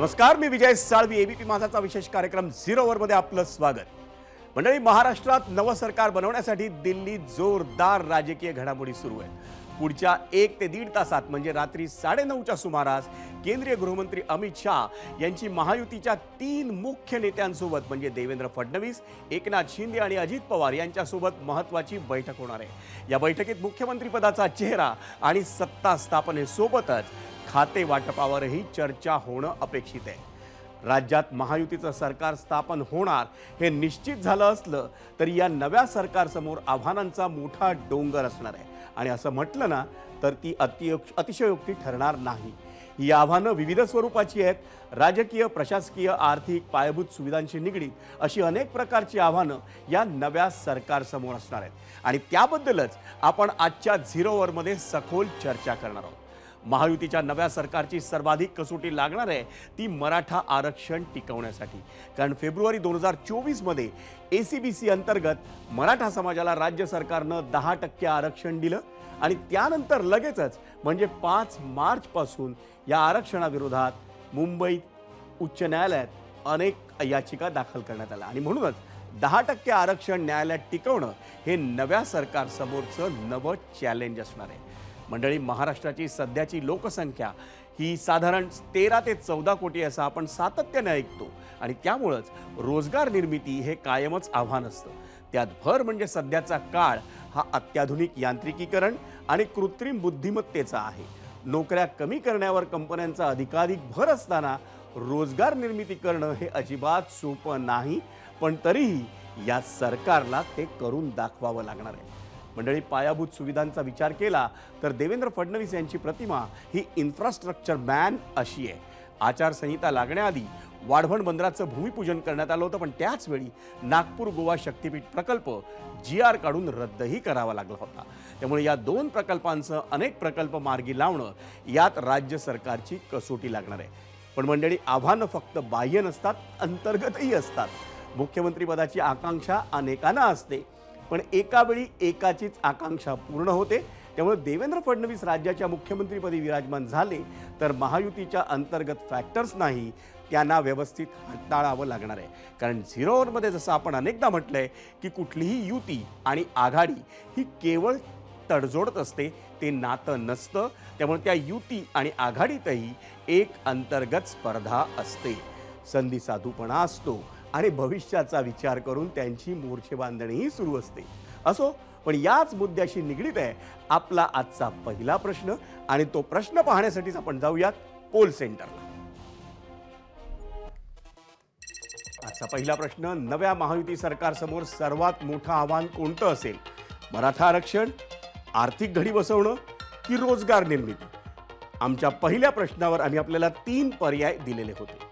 नमस्कार, मी विजय साळवी. एबीपी माझाचा विशेष कार्यक्रम 0 ओव्हरमध्ये आपलं स्वागत. मंडळी, महाराष्ट्रात नवं सरकार बनवण्यासाठी दिल्लीत जोरदार राजकीय घडामोडी सुरू आहेत. पुढच्या 1 ते 1.5 तासात म्हणजे रात्री 9:30च्या सुमारास केंद्रीय गृहमंत्री अमित शाह यांची महायुतीच्या 3 मुख्य नेत्यांसोबत म्हणजे देवेंद्र फडणवीस, एकनाथ शिंदे आणि अजित पवार यांच्यासोबत महत्त्वाची बैठक होणार आहे. या बैठकीत मुख्यमंत्रीपदाचा चेहरा आणि सत्ता स्थापनेसोबतच खाते वाटपावरही चर्चा होणं अपेक्षित आहे. राज्यात महायुतीचं सरकार स्थापन होणार हे निश्चित झालं असलं तरी या नव्या सरकारसमोर आव्हानांचा मोठा डोंगर असणार आहे आणि असं म्हटलं ना तर ती अतिशयोक्ती ठरणार नाही. ही आव्हानं विविध स्वरूपाची आहेत. राजकीय, प्रशासकीय, आर्थिक, पायाभूत सुविधांशी निगडीत अशी अनेक प्रकारची आव्हानं या नव्या सरकारसमोर असणार आहेत आणि त्याबद्दलच आपण आजच्या 0 ओव्हरमध्ये सखोल चर्चा करणार आहोत. महायुतीच्या नव्या सरकारची सर्वाधिक कसोटी लागणार आहे ती मराठा आरक्षण टिकवण्यासाठी. कारण फेब्रुवारी 2024 मध्ये एसीबीसी अंतर्गत मराठा समाजाला राज्य सरकारनं 10% आरक्षण दिलं आणि त्यानंतर लगेचच म्हणजे 5 मार्च पासून या आरक्षणाविरोधात मुंबईत उच्च न्यायालयात अनेक याचिका दाखल करण्यात आल्या आणि म्हणूनच 10% आरक्षण न्यायालयात टिकवणं हे नव्या सरकारसमोरचं नवं चॅलेंज असणार आहे. मंडळी, महाराष्ट्राची सध्याची लोकसंख्या ही साधारण 13 ते 14 कोटी असं आपण सातत्याने ऐकतो आणि त्यामुळेच रोजगार निर्मिती हे कायमच आव्हान असतं. त्यात भर म्हणजे सध्याचा काळ हा अत्याधुनिक यांत्रिकीकरण आणि कृत्रिम बुद्धिमत्तेचा आहे. नोकऱ्या कमी करण्यावर कंपन्यांचा अधिकाधिक भर असताना रोजगार निर्मिती करणं हे अजिबात सोपं नाही, पण तरीही या सरकारला ते करून दाखवावं लागणार आहे. मंडळी, पायाभूत सुविधांचा विचार केला तर देवेंद्र फडणवीस यांची प्रतिमा ही इन्फ्रास्ट्रक्चर मॅन अशी आहे. आचारसंहिता लागण्याआधी वाढवण बंदराचं भूमिपूजन करण्यात आलं होतं, पण त्याच वेळी नागपूर गोवा शक्तीपीठ प्रकल्प GR काढून रद्दही करावा लागला होता. त्यामुळे या 2 प्रकल्पांसह अनेक प्रकल्प मार्गी लावणं यात राज्य सरकारची कसोटी लागणार आहे. पण मंडळी, आव्हानं फक्त बाह्य नसतात, अंतर्गतही असतात. मुख्यमंत्रीपदाची आकांक्षा अनेकांना असते, पण एका वेळी एकाचीच आकांक्षा पूर्ण होते. त्यामुळे देवेंद्र फडणवीस राज्याच्या मुख्यमंत्रीपदी विराजमान झाले तर महायुतीच्या अंतर्गत फॅक्टर्स नाही, त्यांना व्यवस्थित हाताळावं लागणार आहे. कारण 0 ओव्हरमध्ये जसं आपण अनेकदा म्हटलंय की कुठलीही युती आणि आघाडी ही केवळ तडजोडत असते, ते नातं नसतं. त्यामुळे त्या युती आणि आघाडीतही एक अंतर्गत स्पर्धा असते, संधी साधूपणा असतो आणि भविष्याचा विचार करून त्यांची मोर्चे बांधणीही सुरू असते. असो, पण याच मुद्द्याशी निगडीत आहे आपला आजचा पहिला प्रश्न आणि तो प्रश्न पाहण्यासाठीच आपण जाऊयात पोल सेंटरला. आजचा पहिला प्रश्न, नव्या महायुती सरकारसमोर सर्वात मोठं आव्हान कोणतं असेल? मराठा आरक्षण, आर्थिक घडी बसवणं की रोजगार निर्मिती? आमच्या पहिल्या प्रश्नावर आम्ही आपल्याला 3 पर्याय दिलेले होते.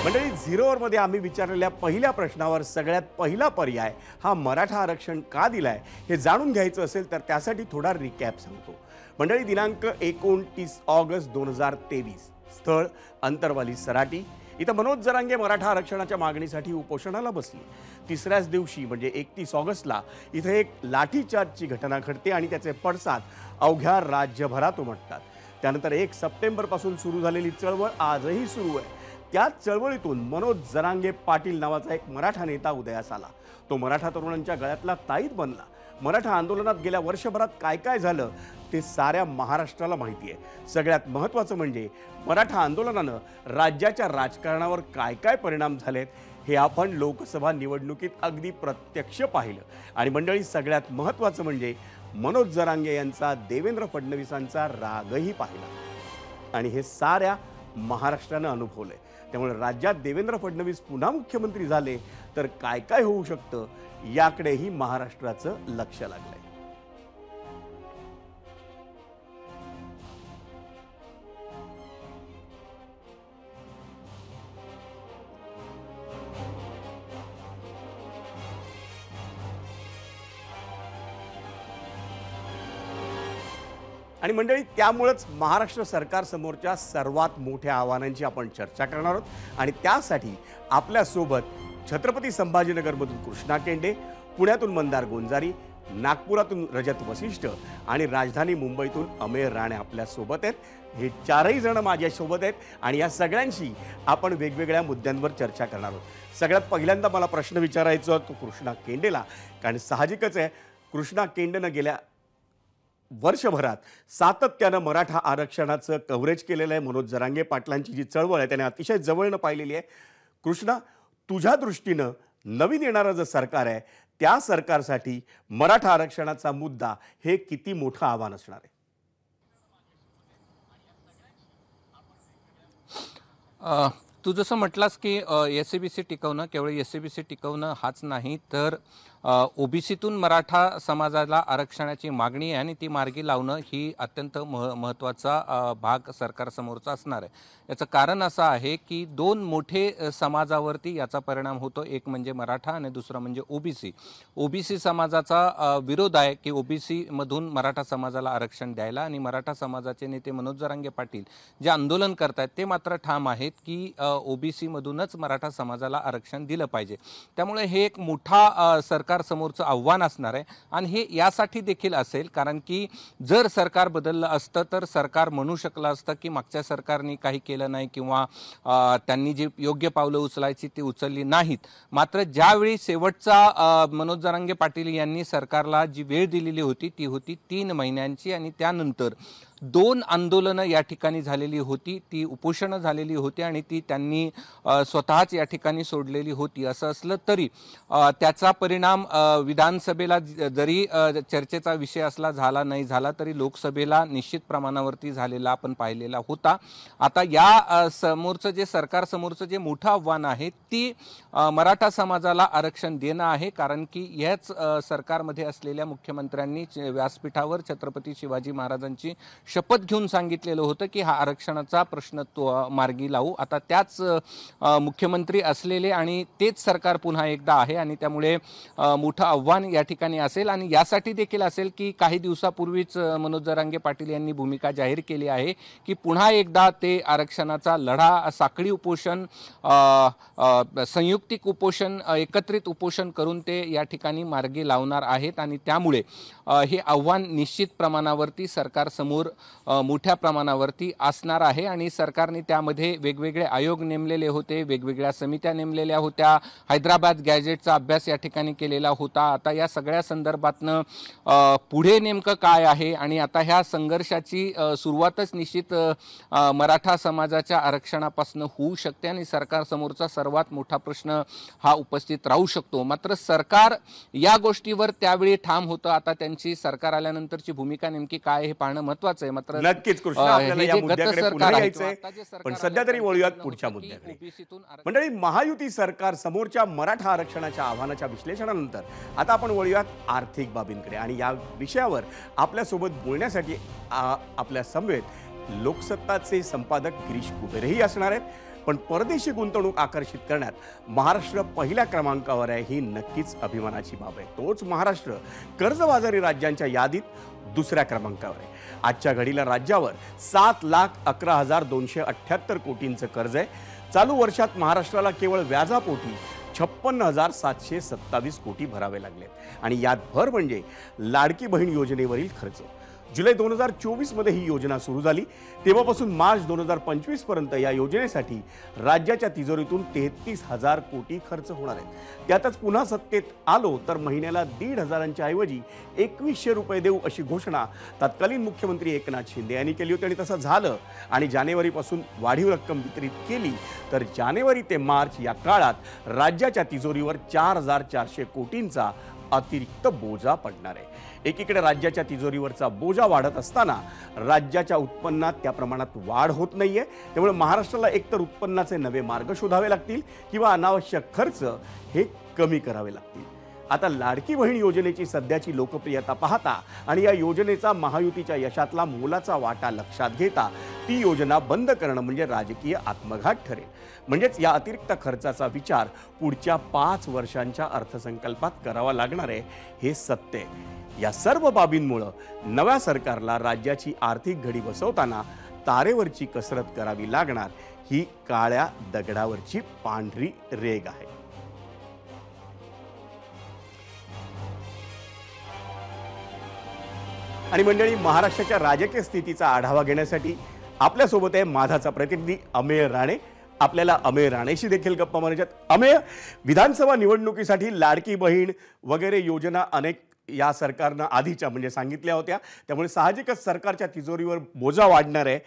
मंडळी, 0 ओव्हरमध्ये आम्ही विचारलेल्या पहिल्या प्रश्नावर सगळ्यात पहिला पर्याय हा मराठा आरक्षण का दिलाय हे जाणून घ्यायचं असेल तर त्यासाठी थोडा रिकॅप सांगतो. मंडळी, दिनांक 29 ऑगस्ट 2023, स्थळ अंतरवाली सराटी. इथं मनोज जरांगे मराठा आरक्षणाच्या मागणीसाठी उपोषणाला बसली. तिसऱ्याच दिवशी म्हणजे 31 ऑगस्टला इथं एक लाठीचार्जची घटना घडते आणि त्याचे पडसाद अवघ्या राज्यभरात उमटतात. त्यानंतर 1 सप्टेंबरपासून सुरू झालेली चळवळ आजही सुरू आहे. त्याच चळवळीतून मनोज जरांगे पाटील नावाचा एक मराठा नेता उदयास आला. तो मराठा तरुणांच्या गळ्यातला ताईत बनला. मराठा आंदोलनात गेल्या वर्षभरात काय काय झालं ते साऱ्या महाराष्ट्राला माहिती आहे. सगळ्यात महत्त्वाचं म्हणजे मराठा आंदोलनानं राज्याच्या राजकारणावर काय काय परिणाम झालेत हे आपण लोकसभा निवडणुकीत अगदी प्रत्यक्ष पाहिलं. आणि मंडळी, सगळ्यात महत्त्वाचं म्हणजे मनोज जरांगे यांचा देवेंद्र फडणवीसांचा रागही पाहिला आणि हे साऱ्या महाराष्ट्रानं अनुभवलंय. त्यामुळे राज्यात देवेंद्र फडणवीस पुन्हा मुख्यमंत्री झाले तर काय काय होऊ शकतं याकडेही महाराष्ट्राचं लक्ष लागलंय. आणि मंडळी, त्यामुळेच महाराष्ट्र सरकारसमोरच्या सर्वात मोठ्या आव्हानांची आपण चर्चा करणार आहोत आणि त्यासाठी आपल्यासोबत छत्रपती संभाजीनगरमधून कृष्णा केंडे, पुण्यातून मंदार गोंजारी नागपुरातून रजत वसिष्ठ आणि राजधानी मुंबईतून अमेय राणे आपल्या सोबत आहेत. हे चारही जण माझ्या सोबत आहेत आणि या सगळ्यांशी आपण वेगवेगळ्या मुद्द्यांवर चर्चा करणार आहोत. सगळ्यात पहिल्यांदा मला प्रश्न विचारायचा तो कृष्णा केंडेला, कारण साहजिकच आहे कृष्णा केंडेनं गेल्या वर्षभरात सातत्यानं मराठा आरक्षणाचं कव्हरेज केलेलं आहे. मनोज जरांगे पाटलांची जी चळवळ आहे त्याने अतिशय जवळनं पाहिलेली आहे. कृष्णा, तुझ्या दृष्टीनं नवीन येणारं जे सरकार आहे त्या सरकारसाठी मराठा आरक्षणाचा मुद्दा हे किती मोठं आव्हान असणार आहे? तू जसं म्हटलास की एस-सी-बी-सी टिकवणं, केवळ एस-सी-बी-सी टिकवणं हाच नाही तर ओबीसीतून मराठा समाजाला आरक्षणाची मागणी आहे आणि ती मार्गी लावणं ही अत्यंत महत्त्वाचा भाग सरकारसमोरचा असणार आहे. याचं कारण असं आहे की दोन मोठे समाजावरती याचा परिणाम होतो. एक म्हणजे मराठा आणि दुसरा म्हणजे ओबीसी. ओबीसी समाजाचा विरोध आहे की ओबीसीमधून मराठा समाजाला आरक्षण द्यायला, आणि मराठा समाजाचे नेते मनोज जरांगे पाटील जे आंदोलन करतात ते मात्र ठाम आहेत की ओबीसीमधूनच मराठा समाजाला आरक्षण दिलं पाहिजे. त्यामुळे हे एक मोठा सरकार समोरचं आव्हान असणार आहे. आणि हे यासाठी देखील असेल कारण की जर सरकार बदललं असतं तर सरकार म्हणू शकलं असतं की मागच्या सरकारने काही केलं नाही किंवा त्यांनी जी योग्य पावलं उचलायची ती उचलली नाहीत. मात्र ज्यावेळी शेवटचा मनोज जरांगे पाटील यांनी सरकारला जी वेळ दिलेली होती ती होती 3 महिन्यांची, आणि त्यानंतर 2 आंदोलनं या ठिकाणी झालेली होती, ती उपोषणं झालेली होती आणि ती त्यांनी स्वतःच या ठिकाणी सोडलेली होती. असं असलं तरी त्याचा परिणाम विधानसभेला जरी चर्चेचा विषय असला झाला नाही झाला तरी लोकसभेला निश्चित प्रमाणावरती झालेला आपण पाहिलेला होता. आता या समोरचं जे सरकार समोरचं जे मोठं आव्हान आहे ती मराठा समाजाला आरक्षण देणं आहे. कारण की याच सरकारमध्ये असलेल्या मुख्यमंत्र्यांनी व्यासपीठावर छत्रपती शिवाजी महाराजांची शपथ घेऊन सांगितलेलं होतं की हा आरक्षणाचा प्रश्न मार्गी लावू. आता त्याच मुख्यमंत्री असलेले आणि तेच सरकार पुन्हा एकदा आहे आणि त्यामुळे मोठं आव्हान या ठिकाणी असेल. आणि यासाठी देखील असेल की काही दिवसापूर्वीच मनोज जरांगे पाटील यांनी भूमिका जाहीर केली आहे की पुन्हा एकदा ते आरक्षणाचा लढा साखळी उपोषण, संयुक्तिक उपोषण, एकत्रित उपोषण करून ते या ठिकाणी मार्गी लावणार आहेत. आणि त्यामुळे हे आव्हान निश्चित प्रमाणावरती सरकारसमोर मोठ्या प्रमाणावरती असणार आहे. आणि सरकारने त्यामध्ये वेगवेगळे आयोग नेमलेले होते, वेगवेगळ्या समित्या नेमलेल्या होत्या, हैदराबाद गॅजेटचा अभ्यास या ठिकाणी केलेला होता. आता या सगळ्या संदर्भातनं पुढे नेमकं काय आहे आणि आता ह्या संघर्षाची सुरुवातच निश्चित मराठा समाजाच्या आरक्षणापासून होऊ शकते आणि सरकारसमोरचा सर्वात मोठा प्रश्न हा उपस्थित राहू शकतो. मात्र सरकार या गोष्टीवर त्यावेळी ठाम होतं. आता त्यांची सरकार आल्यानंतरची भूमिका नेमकी काय हे पाहणं महत्त्वाचं आहे. मात्र नक्कीच कृष्णा, आपल्याला या मुद्द्याकडे पुन्हा यायचंय, पण सध्या तरी वळूयात पुढच्या मुद्द्याकडे. मंडळी, महायुती सरकार समोरच्या मराठा आरक्षणाच्या आव्हानाच्या विश्लेषणानंतर आता आपण वळूयात आर्थिक बाबींकडे. आणि या विषयावर आपल्यासोबत बोलण्यासाठी आपल्या समवेत लोकसत्ताचे संपादक गिरीश कुबेरही असणार आहेत. पण परदेशी गुंतवणूक आकर्षित करण्यात महाराष्ट्र पहिल्या क्रमांकावर आहे, ही नक्कीच अभिमानाची बाब आहे. तोच महाराष्ट्र कर्जबाजारी राज्यांच्या यादीत दुसऱ्या क्रमांकावर आहे. आजच्या घडीला राज्यावर 7,11,278 कोटींचं कर्ज आहे. चालू वर्षात महाराष्ट्राला केवळ व्याजापोटी 56,727 कोटी भरावे लागले. आणि यात भर म्हणजे लाडकी बहीण योजनेवरील खर्च. जुलै 2024 मध्ये ही योजना सुरू झाली. तेव्हापासून मार्च 2025 पर्यंत या योजनेसाठी राज्याच्या तिजोरीतून 33,000 कोटी खर्च होणार आहे. त्यातच पुन्हा सत्तेत आलो तर महिन्याला 1,500च्या ऐवजी 2,100 रुपये देऊ अशी घोषणा तत्कालीन मुख्यमंत्री एकनाथ शिंदे यांनी केली होती. आणि तसं झालं आणि जानेवारीपासून वाढीव रक्कम वितरित केली तर जानेवारी ते मार्च या काळात राज्याच्या तिजोरीवर 4,400 कोटींचा अतिरिक्त बोजा पडणार आहे. एकीकडे राज्याच्या तिजोरीवरचा बोजा वाढत असताना राज्याच्या उत्पन्नात त्या प्रमाणात वाढ होत नाहीये. त्यामुळे महाराष्ट्राला एकतर उत्पन्नाचे नवे मार्ग शोधावे लागतील किंवा अनावश्यक खर्च हे कमी करावे लागतील. आता लाडकी बहीण योजनेची सध्याची लोकप्रियता पाहता आणि या योजनेचा महायुतीच्या यशातला मोलाचा वाटा लक्षात घेता ती योजना बंद करणं म्हणजे राजकीय आत्मघात ठरेल. म्हणजेच या अतिरिक्त खर्चाचा विचार पुढच्या 5 वर्षांच्या अर्थसंकल्पात करावा लागणार आहे, हे सत्य आहे. या सर्व बाबींमुळे नव्या सरकारला राज्याची आर्थिक घडी बसवताना तारेवरची कसरत करावी लागणार, ही काळ्या दगडावरची पांढरी रेघ आहे. आणि मंडळी, महाराष्ट्राच्या राजकीय स्थितीचा आढावा घेण्यासाठी आपल्यासोबत आहे माझाचा प्रतिनिधी अमेय राणे. आपल्याला अमेय राणेशी देखील गप्पा मारायच्यात. अमेय, विधानसभा निवडणुकीसाठी लाडकी बहीण वगैरे योजना अनेक या सरकारनं आधीच्या म्हणजे सांगितल्या होत्या, त्यामुळे साहजिकच सरकारच्या तिजोरीवर बोजा वाढणार आहे.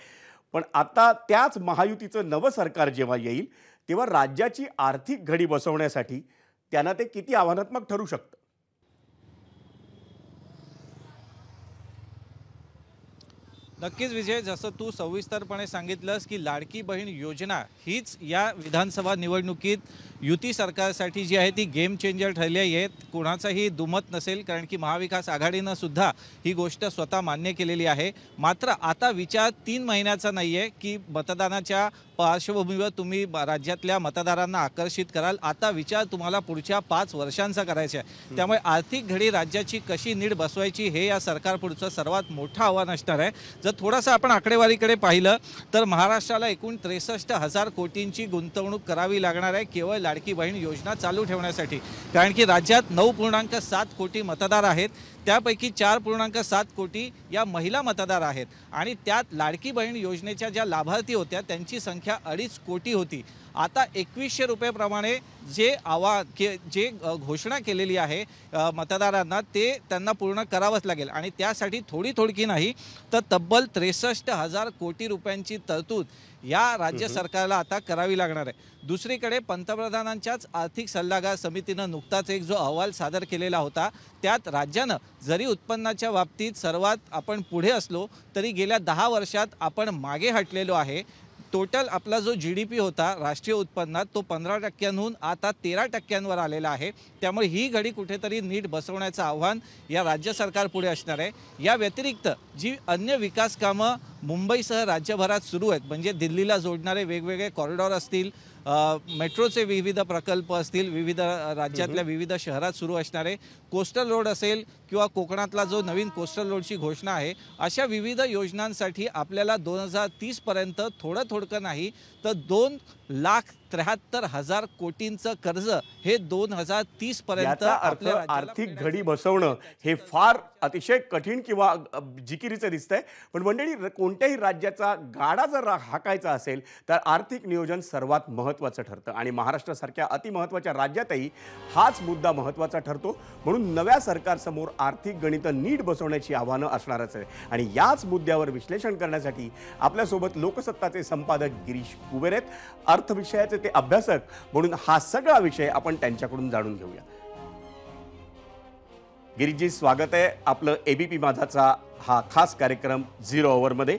पण आता त्याच महायुतीचं नवं सरकार जेव्हा येईल तेव्हा राज्याची आर्थिक घडी बसवण्यासाठी त्यांना ते किती आव्हानात्मक ठरू शकतं? नक्कीच विजय, जसं तू सविस्तरपणे सांगितलंस की लाडकी बहीण योजना हीच या विधानसभा निवडणुकीत युती सरकारसाठी जी आहे ती गेम चेंजर ठरली आहे. कोणाचाही दुमत नसेल, कारण की महाविकास आघाडीनं सुद्धा ही गोष्ट स्वतः मान्य केलेली आहे. मात्र आता विचार 3 महिन्याचा नाही आहे की मतदानाच्या पार्श्वभूमीवर तुम्ही राज्यातल्या मतदारांना आकर्षित कराल. आता विचार तुम्हाला पुढच्या 5 वर्षांचा करायचा आहे. त्यामुळे आर्थिक घडी राज्याची कशी नीट बसवायची हे या सरकारपुढचं सर्वात मोठं आव्हान असणार आहे. जर थोडंसं आपण आकडेवारीकडे पाहिलं तर महाराष्ट्राला एकूण 63,000 कोटींची गुंतवणूक करावी लागणार आहे केवळ लाडकी बहीण योजना चालू ठेवण्यासाठी. कारण की राज्यात 9.7 कोटी मतदार आहेत, त्यापैकी 4.7 कोटी या महिला मतदार आहेत आणि त्यात लाडकी बहीण योजनेच्या ज्या लाभार्थी होत्या त्यांची संख्या 2.5 कोटी होती. आता 2100 रुपयेप्रमाणे जे घोषणा केलेली आहे मतदारांना ते त्यांना पूर्ण करावंच लागेल आणि त्यासाठी थोडी नाही तर तब्बल 63,000 कोटी रुपयांची तरतूद या राज्य सरकारला आता करावी लागणार आहे. दुसरीकडे पंतप्रधानांच्याच आर्थिक सल्लागार समितीनं नुकताच एक जो अहवाल सादर केलेला होता त्यात राज्यानं जरी उत्पन्नाच्या बाबतीत सर्वात आपण पुढे असलो तरी गेल्या 10 वर्षात आपण मागे हटलेलो आहे. टोटल आपला जो GDP होता राष्ट्रीय उत्पन्नात तो 15%हून आता 13%वर आलेला आहे. त्यामुळे ही घडी कुठेतरी नीट बसवण्याचं आव्हान या राज्य सरकार पुढे असणार आहे. या व्यतिरिक्त जी अन्य विकास कामं मुंबईसह राज्यभरात सुरू आहेत, म्हणजे दिल्लीला जोडणारे वेगवेगळे कॉरिडॉर असतील, मेट्रोचे विविध प्रकल्प असतील, विविध राज्यातल्या विविध शहरात सुरू असणारे कोस्टल रोड असेल किंवा कोकणातला जो नवीन कोस्टल रोडची घोषणा आहे, अशा विविध योजनांसाठी आपल्याला 2030 पर्यंत थोडं नाही तर 2,73,000 कोटींचं कर्ज हे 2030 पर्यंत आपल्या आर्थिक घडी बसवणं हे फार अतिशय कठीण किंवा जिकिरीचं दिसतंय. पण मंडळी, कोणत्याही राज्याचा गाडा जर हाकायचा असेल तर आर्थिक नियोजन सर्वात महत्त्वाचं ठरतं आणि महाराष्ट्रासारख्या अतिमहत्त्वाच्या राज्यातही हाच मुद्दा महत्त्वाचा ठरतो. म्हणून नव्या सरकारसमोर आर्थिक गणितं नीट बसवण्याची आव्हानं असणारच आहे आणि याच मुद्द्यावर विश्लेषण करण्यासाठी आपल्यासोबत लोकसत्ताचे संपादक गिरीश कुबेर आहेत. अर्थ विषयाचे ते अभ्यासक म्हणून हा सगळा विषय आपण त्यांच्याकडून जाणून घेऊया. गिरीशजी, स्वागत आहे आपलं ABP माझाचा हा खास कार्यक्रम 0 ओव्हरमध्ये.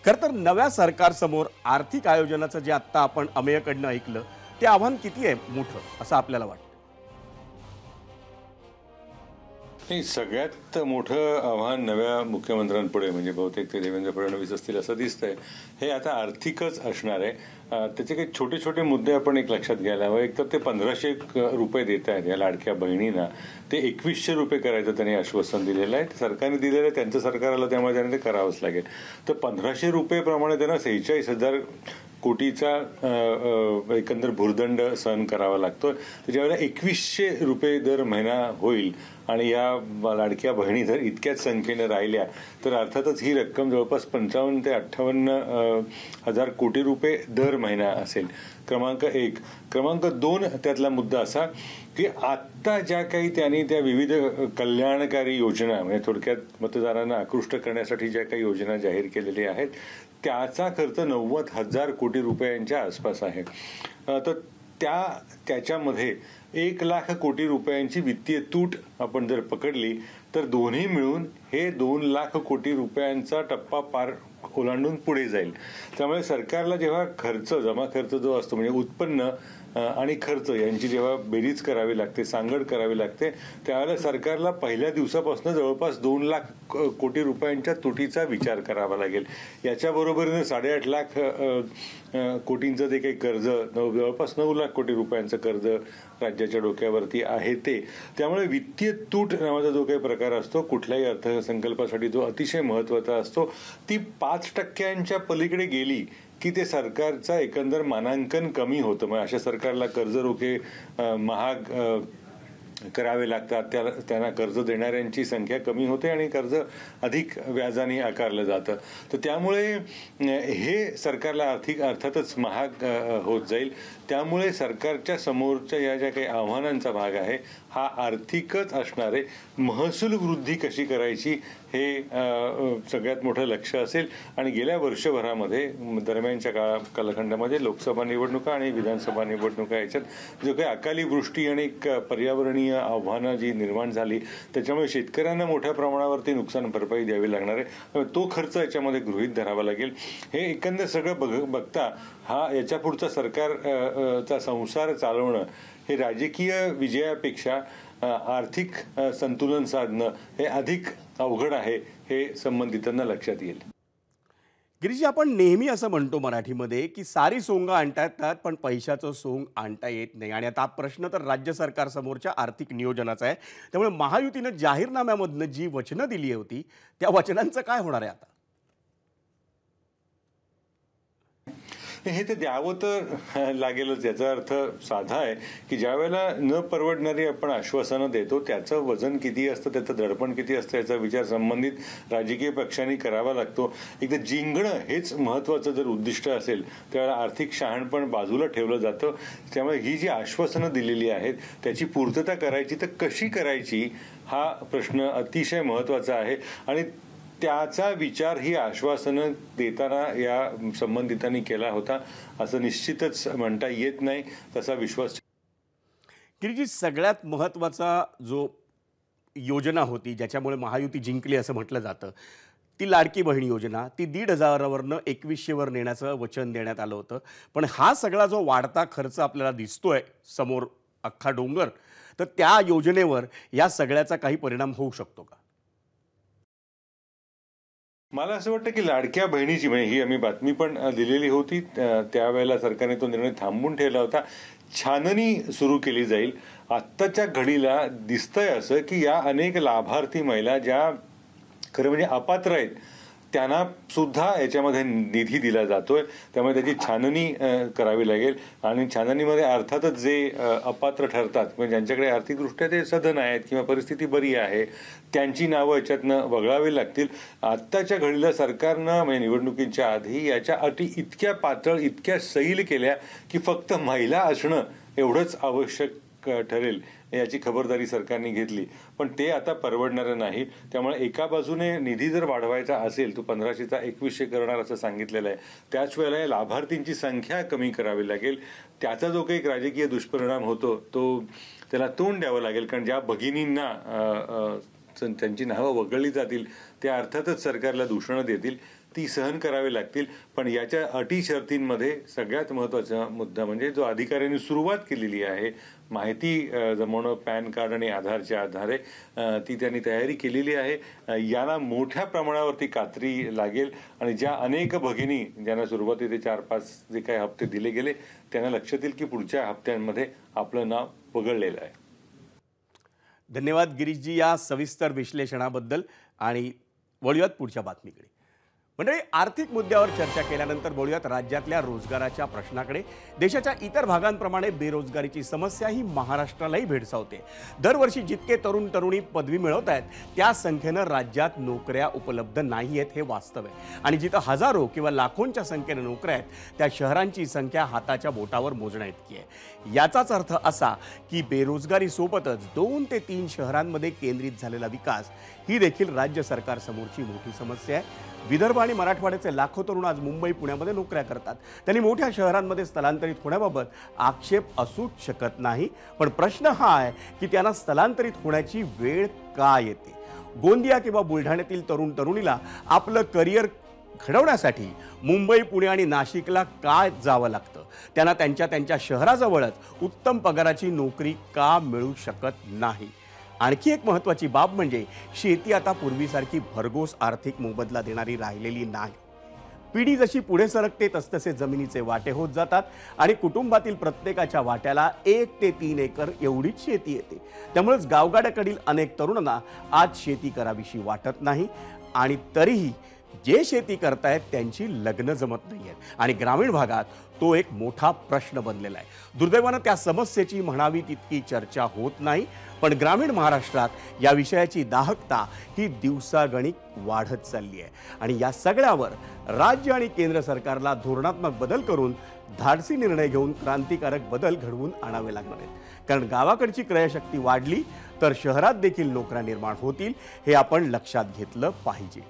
खरं तर नव्या सरकारसमोर आर्थिक आयोजनाचं जे आत्ता आपण अमेयकडनं ऐकलं ते आव्हान किती आहे मोठं असं आपल्याला वाटतं? नाही, सगळ्यात मोठं आव्हान नव्या मुख्यमंत्र्यांपुढे म्हणजे बहुतेक ते देवेंद्र फडणवीस असतील असं दिसतंय. हे आता आर्थिकच असणार आहे. त्याचे काही छोटे छोटे मुद्दे आपण एक लक्षात घ्यायला हवं. एक तर ते 1,500 रुपये देत आहेत या लाडक्या बहिणींना, ते 2,100 रुपये करायचं त्यांनी आश्वासन दिलेलं आहे. सरकारने दिलेलं आहे, त्यांचं सरकार आलं त्यामुळे त्यांना ते करावंच लागेल. तर 1,500 रुपयेप्रमाणे त्यांना 46,000 कोटीचा एकंदर भुर्दंड सहन करावा लागतो. त्याच्यावेळेला 2,100 रुपये दर महिना होईल आणि या लाडक्या बहिणी जर इतक्याच संख्येने राहिल्या तर अर्थातच ही रक्कम जवळपास 55,000 ते 58,000 कोटी रुपये दर महिना असेल. क्रमांक 1. क्रमांक 2 त्यातला मुद्दा असा की आत्ता ज्या काही त्यांनी त्या विविध कल्याणकारी योजना म्हणजे थोडक्यात मतदारांना आकृष्ट करण्यासाठी ज्या काही योजना जाहीर केलेल्या आहेत त्याचा खर्च 90,000 कोटी रुपयांच्या आसपास आहे. तर त्याच्यामध्ये 1,00,000 कोटी रुपयांची वित्तीय तूट आपण जर पकडली तर दोन्ही मिळून हे 2,00,000 कोटी रुपयांचा टप्पा पार ओलांडून पुढे जाईल. त्यामुळे सरकारला जेव्हा जमा खर्च जो असतो म्हणजे उत्पन्न आणि खर्च यांची जेव्हा बेरीज करावी लागते, सांगड करावी लागते, त्यावेळेला सरकारला पहिल्या दिवसापासून जवळपास 2,00,000 कोटी रुपयांच्या तुटीचा विचार करावा लागेल. याच्याबरोबरीने 8.5 कोटींचं जे काही कर्ज, जवळपास 9,00,000 कोटी रुपयांचं कर्ज राज्याच्या डोक्यावरती आहे ते. त्यामुळे वित्तीय तूट नावाचा जो काही प्रकार असतो कुठल्याही अर्थसंकल्पासाठी जो अतिशय महत्वाचा असतो, ती 5% पलीकडे गेली की ते सरकारचा एकंदर मानांकन कमी होतं. मग अशा सरकारला कर्ज रोखे महाग करावे लागतात, त्यांना कर्ज देणाऱ्यांची संख्या कमी होते आणि कर्ज अधिक व्याजाने आकारलं जातं. तर त्यामुळे हे सरकारला अर्थातच महाग होत जाईल. त्यामुळे सरकारच्या समोरच्या या ज्या काही आव्हानांचा भाग आहे हा आर्थिकच असणार आहे. महसूल वृद्धी कशी करायची हे सगळ्यात मोठं लक्ष असेल. आणि गेल्या वर्षभरामध्ये दरम्यानच्या कालखंडामध्ये लोकसभा निवडणुका आणि विधानसभा निवडणुका याच्यात जो काही अकाली वृष्टी आणि पर्यावरणीय आव्हानं जी निर्माण झाली त्याच्यामुळे शेतकऱ्यांना मोठ्या प्रमाणावरती नुकसान भरपाई द्यावी लागणार आहे. तो खर्च याच्यामध्ये गृहीत धरावा लागेल. हे एकंदर सगळं बघता याच्या पुढचा सरकारचा संसार चालवणं हे राजकीय विजयापेक्षा आर्थिक संतुलन साधणं हे अधिक अवघड आहे हे संबंधितांना लक्षात येईल. गिरीजी, आपण नेहमी असं म्हणतो मराठीमध्ये की सारी सोंगा आणता येतात पण पैशाचं सोंग आणता येत नाही. आणि आता प्रश्न तर राज्य सरकारसमोरच्या आर्थिक नियोजनाचा आहे. त्यामुळे महायुतीनं जाहीरनाम्यामधनं जी वचनं दिली होती त्या वचनांचं काय होणार आहे आता? हे तर द्यावं तर लागेलच. याचा अर्थ साधा आहे की ज्या वेळेला न परवडणारी आपण आश्वासनं देतो त्याचं वजन किती असतं, त्याचं दडपण किती असतं याचा विचार संबंधित राजकीय पक्षांनी करावा लागतो. एकदा जिंकणं हेच महत्त्वाचं जर उद्दिष्ट असेल त्यावेळेला आर्थिक शहाणपण बाजूला ठेवलं जातं. त्यामुळे ही जी आश्वासनं दिलेली आहेत त्याची पूर्तता करायची तर कशी करायची हा प्रश्न अतिशय महत्त्वाचा आहे. आणि त्याचा विचार ही आश्वासनं देताना या संबंधितांनी केला होता असं निश्चितच म्हणता येत नाही. तसा विश्वास. गिरीजी, सगळ्यात महत्त्वाचा जो योजना होती ज्याच्यामुळे महायुती जिंकली असं म्हटलं जातं ती लाडकी बहीण योजना. ती 1,500वरनं 2,100वर नेण्याचं वचन देण्यात आलं होतं. पण हा सगळा जो वाढता खर्च आपल्याला दिसतोय समोर अख्खा डोंगर, तर त्या योजनेवर या सगळ्याचा काही परिणाम होऊ शकतो का? मला असं वाटतं की लाडक्या बहिणीची ही आम्ही बातमी पण दिलेली होती. त्यावेळेला सरकारने तो निर्णय थांबवून ठेवला होता. छाननी सुरू केली जाईल. आत्ताच्या घडीला दिसतंय असं की या अनेक लाभार्थी महिला ज्या खरं म्हणजे अपात्र आहेत त्यांना सुद्धा याच्यामध्ये निधी दिला जातोय. त्यामुळे त्याची छाननी करावी लागेल. आणि छाननीमध्ये अर्थातच जे अपात्र ठरतात म्हणजे ज्यांच्याकडे आर्थिकदृष्ट्या ते सधन आहेत किंवा परिस्थिती बरी आहे त्यांची नावं याच्यातनं वगळावी लागतील. आत्ताच्या घडीला सरकारनं म्हणजे निवडणुकीच्या आधी याच्या अटी इतक्या पातळ इतक्या सैल केल्या की फक्त महिला असणं एवढंच आवश्यक ठरेल याची खबरदारी सरकारने घेतली. पण ते आता परवडणारं नाही. त्यामुळे एका बाजूने निधी जर वाढवायचा असेल तो 1500चा 2100 करणार असं सांगितलेलं आहे. त्याच वेळेला लाभार्थींची संख्या कमी करावी लागेल. त्याचा जो काही राजकीय दुष्परिणाम होतो तो त्याला तोंड द्यावं लागेल. कारण ज्या भगिनींना त्यांची नावं वगळली जातील त्या अर्थातच सरकारला दूषणं देतील, ती सहन करावी लागतील. पण याच्या अटी शर्तींमध्ये सगळ्यात महत्त्वाचा मुद्दा म्हणजे जो अधिकाऱ्यांनी सुरुवात केलेली आहे माहिती जमवणं पॅन कार्ड आणि आधारच्या आधारे ती त्यांनी तयारी केलेली आहे. याला मोठ्या प्रमाणावरती कात्री लागेल. आणि ज्या अनेक भगिनी ज्यांना सुरुवातीचे 4-5 जे काही हप्ते दिले गेले त्यांना लक्षात येईल की पुढच्या हप्त्यांमध्ये आपलं नाव वगळलेलं आहे. धन्यवाद गिरीशजी या सविस्तर विश्लेषणाबद्दल. आणि वळूयात पुढच्या बातमीकडे. मंडळी, आर्थिक मुद्द्यावर चर्चा केल्यानंतर बोलूयात राज्यातल्या रोजगाराच्या प्रश्नाकडे. देशाच्या इतर भागांप्रमाणे बेरोजगारीची समस्या ही महाराष्ट्रालाही भेडसावते. दरवर्षी जितके तरुण तरुणी पदवी मिळवत आहेत त्या संख्येनं राज्यात नोकऱ्या उपलब्ध नाही आहेत हे वास्तव आहे. आणि जिथं हजारो किंवा लाखोंच्या संख्येनं नोकऱ्या आहेत त्या शहरांची संख्या हाताच्या बोटावर मोजण्याइतकी आहे. याचाच अर्थ असा की बेरोजगारीसोबतच 2 ते 3 शहरांमध्ये केंद्रित झालेला विकास ही देखील राज्य सरकारसमोरची मोठी समस्या आहे. विदर्भ आणि मराठवाड्याचे लाखो तरुण आज मुंबई पुण्यामध्ये नोकऱ्या करतात. त्यांनी मोठ्या शहरांमध्ये स्थलांतरित होण्याबाबत आक्षेप असूच शकत नाही. पण प्रश्न हा आहे की त्यांना स्थलांतरित होण्याची वेळ का येते. गोंदिया किंवा बुलढाण्यातील तरुण तरुणीला आपलं करिअर घडवण्यासाठी मुंबई पुणे आणि नाशिकला का जावं लागतं. त्यांना त्यांच्या शहराजवळच उत्तम पगाराची नोकरी का मिळू शकत नाही. आणखी एक महत्त्वाची बाब म्हणजे शेती आता पूर्वीसारखी भरघोस आर्थिक मोबदला देणारी राहिलेली नाही. पिढी जशी पुढे सरकते तसतसे जमिनीचे वाटे होत जातात आणि कुटुंबातील प्रत्येकाच्या वाट्याला 1 ते 3 एकर एवढीच शेती येते. त्यामुळेच गावगाड्याकडील अनेक तरुणांना आज शेती करावीशी वाटत नाही. आणि तरीही जे शेती करतायत त्यांची लग्न जमत नाही आहेत आणि ग्रामीण भागात तो एक मोठा प्रश्न बनलेला आहे। दुर्दैवानं त्या समस्येची म्हणावी तितकी चर्चा होत नाही, पण ग्रामीण महाराष्ट्रात या विषयाची दाहकता ही दिवसागणिक वाढत चालली आहे आणि या सगळ्यावर राज्य आणि केंद्र सरकारला धोरणात्मक बदल करून धाडसी निर्णय घेऊन क्रांतिकारक बदल घडवून आणावे लागणार आहेत। कारण गावाकडची क्रयशक्ती वाढली तर शहरात देखील नोकऱ्या निर्माण होतील, हे आपण लक्षात घेतलं पाहिजे।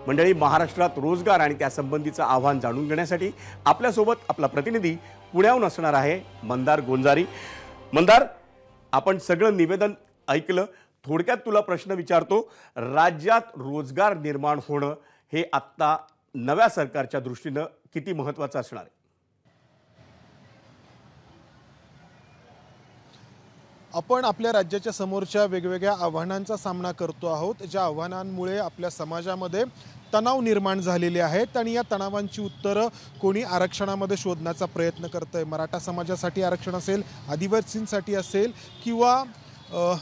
मंडळी, महाराष्ट्रात रोजगार आणि त्यासंबंधीचं आव्हान जाणून घेण्यासाठी आपल्यासोबत आपला प्रतिनिधी पुण्याहून असणार आहे मंदार गोंजारी। मंदार, आपण सगळं निवेदन ऐकलं, थोडक्यात तुला प्रश्न विचारतो। राज्यात रोजगार निर्माण होणं हे आत्ता नव्या सरकारच्या दृष्टीनं किती महत्त्वाचं असणार आहे? आपण आपल्या राज्याच्या समोरच्या वेगवेगळ्या आव्हानांचा सामना करतो आहोत, ज्या आव्हानांमुळे आपल्या समाजामध्ये तणाव निर्माण झालेले आहेत आणि या तणावांची उत्तरं कोणी आरक्षणामध्ये शोधण्याचा प्रयत्न करतंय। मराठा समाजासाठी आरक्षण असेल, आदिवासींसाठी असेल किंवा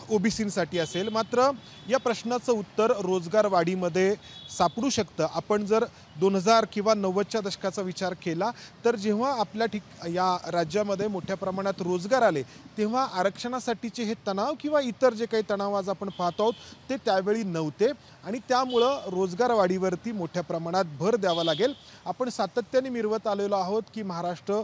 ओबीसींसाठी असेल, मात्र या प्रश्नाचं उत्तर रोजगार वाढीमध्ये सापडू शकतं। आपण जर 2000 किंवा 90च्या दशकाचा विचार केला तर जेव्हा आपल्या या राज्यामध्ये मोठ्या प्रमाणात रोजगार आले तेव्हा आरक्षणासाठीचे हे तणाव किंवा इतर जे काही तणाव आज आपण पाहतो आहोत ते त्यावेळी नव्हते आणि त्यामुळं रोजगार वाढीवरती मोठ्या प्रमाणात भर द्यावा लागेल। आपण सातत्याने मिरवत आलेलो आहोत की महाराष्ट्र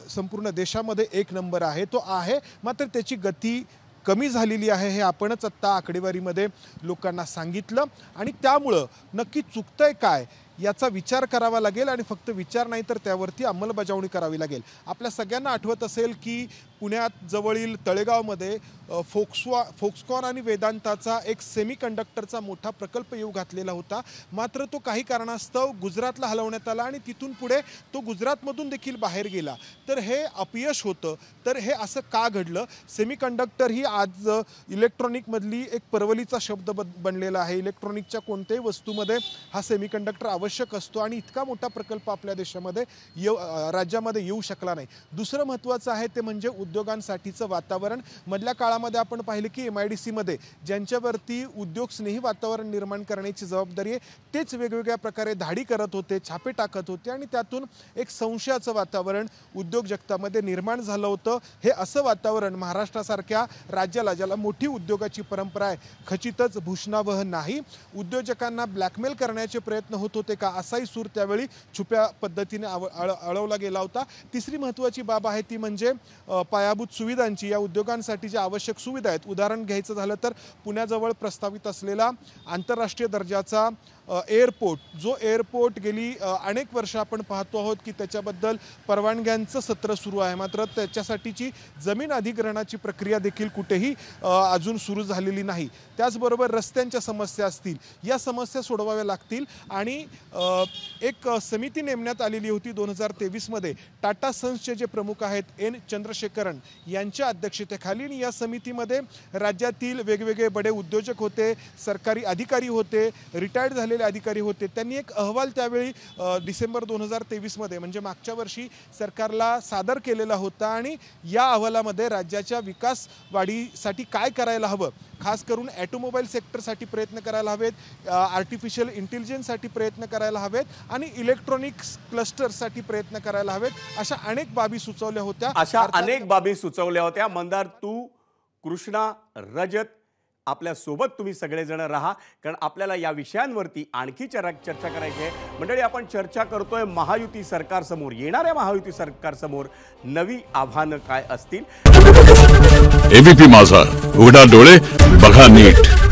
संपूर्ण देशामध्ये 1 नंबर आहे, तो आहे, मात्र त्याची गती कमी झालेली आहे हे आपणच आत्ता आकडेवारीमध्ये लोकांना सांगितलं आणि त्यामुळं नक्की चुकतंय काय याचा विचार करावा लागेल आणि फक्त विचार नाही तर त्यावरती अंमलबजावणी करावी लागेल। आपल्या सगळ्यांना आठवत असेल की पुण्यात जवळील तळेगावमध्ये फोक्सकॉन आणि वेदांताचा एक सेमीकंडक्टरचा मोठा प्रकल्प येऊ घातलेला होता, मात्र तो काही कारणास्तव गुजरातला हलवण्यात आला आणि तिथून पुढे तो गुजरातमधून देखील बाहेर गेला। तर हे अपयश होतं। तर हे असं का घडलं? सेमीकंडक्टर ही आज इलेक्ट्रॉनिकमधली एक परवलीचा शब्द बनलेला आहे। इलेक्ट्रॉनिकच्या कोणत्याही वस्तूमध्ये हा सेमीकंडक्टर आवश्यक असतो आणि इतका मोठा प्रकल्प आपल्या देशामध्ये राज्यामध्ये येऊ शकला नाही। दुसरं महत्त्वाचं आहे ते म्हणजे उद्योगांसाठीचं वातावरण। मधल्या काळामध्ये आपण पाहिलं की MIDC मध्ये ज्यांच्यावरती उद्योगस्नेही वातावरण निर्माण करण्याची जबाबदारी आहे तेच वेगवेगळ्या प्रकारे धाडी करत होते, छापे टाकत होते आणि त्यातून एक संशयाचं वातावरण उद्योग जगतामध्ये निर्माण झालं होतं। हे असं वातावरण महाराष्ट्रासारख्या राज्याला, ज्याला मोठी उद्योगाची परंपरा आहे, खचितच भूषणावह नाही। उद्योजकांना ब्लॅकमेल करण्याचे प्रयत्न होत होते का, असाही सूर त्यावेळी छुप्या पद्धतीने अळवला गेला होता। तिसरी महत्त्वाची बाब आहे ती म्हणजे पायाभूत सुविधांची। या उद्योगांसाठी ज्या आवश्यक सुविधा आहेत, उदाहरण घ्यायचं झालं तर पुण्याजवळ प्रस्तावित असलेला आंतरराष्ट्रीय दर्जाचा एअरपोर्ट, जो एअरपोर्ट गेली अनेक वर्ष आपण पाहतो आहोत की त्याच्याबद्दल परवानग्यांचं सत्र सुरू आहे, मात्र त्याच्यासाठीची जमीन अधिग्रहणाची प्रक्रिया देखील कुठेही अजून सुरू झालेली नाही। त्याचबरोबर रस्त्यांच्या समस्या असतील, या समस्या सोडवाव्या लागतील आणि एक समिती नेमण्यात आलेली होती 2023 मध्ये टाटा सन्सचे जे प्रमुख आहेत N चंद्रशेखरन यांच्या अध्यक्षतेखाली, आणि या समितीमध्ये राज्यातील वेगवेगळे बडे उद्योजक होते, सरकारी अधिकारी होते, रिटायर्ड झालेले अधिकारी होते। त्यांनी एक अहवाल त्यावेळी डिसेंबर 2023 मध्ये म्हणजे मागच्या वर्षी सरकारला सादर केलेला होता आणि या अहवालामध्ये राज्याच्या विकास वाढीसाठी काय करायला हवं, खास करून ऑटोमोबाईल सेक्टरसाठी प्रयत्न करायला हवेत, आर्टिफिशियल इंटेलिजन्ससाठी प्रयत्न करायला हवेत आणि इलेक्ट्रॉनिक्स क्लस्टरसाठी प्रयत्न करायला हवेत, अशा अनेक बाबी सुचवल्या होत्या। अशा अनेक बाबी सुचवल्या होत्या। मंदार, तू, कृष्णा, रजत, आपल्या सोबत तुम्ही सगळेजण राहा, कारण आपल्याला या विषयांवरती आणखी चर्चा करायची आहे। मंडळी, आपण चर्चा करतोय महायुती सरकारसमोर, येणाऱ्या महायुती सरकारसमोर नवी आव्हानं काय असतील। एबीपी माझा, उघडा डोळे बघा नीट।